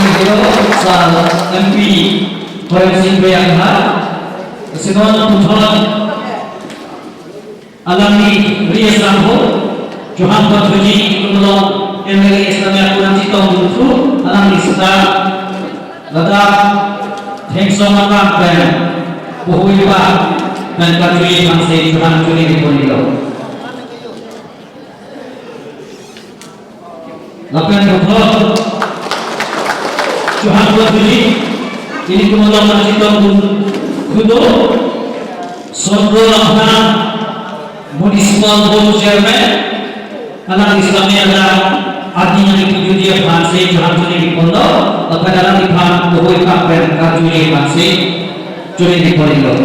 hero sa MP Forensik Bayangha Sinon Puthon Alami Rias Rambo Johan Patruji Kumulong MLA Islamia Kurang Citong Bulutu Alami Sita Ladak Hengson Makam dan Puhuiwa dan Katui Bangsa Johan Curi Diponilo Lapan Puthon Johan Patruji ini Kumulong Citong Bulutu Sondro Lampang Municipal Board Chairman anak Islamnya adalah artinya itu dia panse Johan Curi di Pondok atau dalam dipaham Bohoi Kapen Kajuri panse Curi di Pondok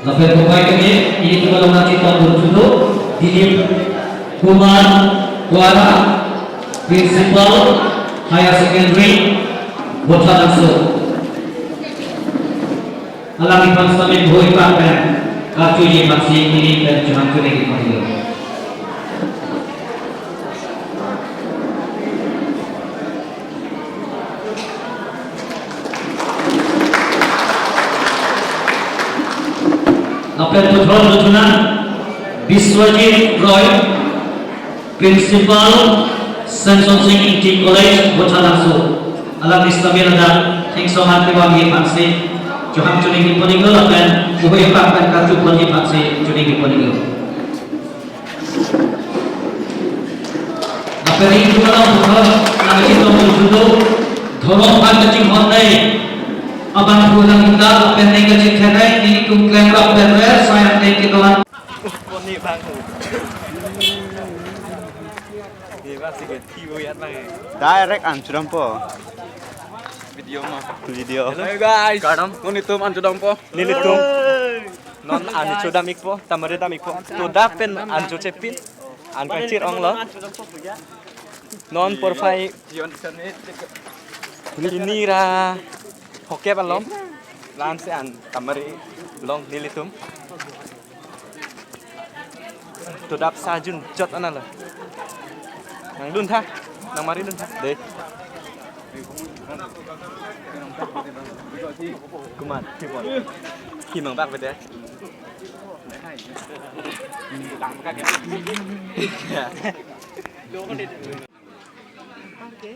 Lapan pemain ini kalau nanti tahun berjudul Dilip Kumar Kuara Principal Higher Secondary Bota Langsung Alami Pansamin Bohoi Kapen Kajuri masih ini dan Johan Curi di Pondok Lapan Puthon Lutunan Biswajit Roy Principal Samson Singh Inti College Bota Langsung Alam Islamia dan Hengso Hati Wagi Pansi Johan Curi di Pondok dan Bohoi Kapen Kajuri Pansi Curi di Pondok Lapan ini Puthon Nama itu berjudul Dhorong Pangkacing Hondai Abang pulang kita pendek kecil kenai ini kumklaim rap berwer sayang dek kita lan. Ini bang. Ini masih ke TV ya bang. Direct anjuran po. Video mah. Video. Hello guys. Kadam. Non itu anjuran po. Nilitum. Non anju damik po. Tamare damik po. Tuda pen anju cepin. An kecil ong lo. Non porfai. Ini ra. Hoke balom, lansean kamari long nilitum. Tudap sajun jot anala. Nang dun tha, nang mari dun tha. Deh. Kuman, kipon. Kimang bak bete. Lang kak ya. Oke.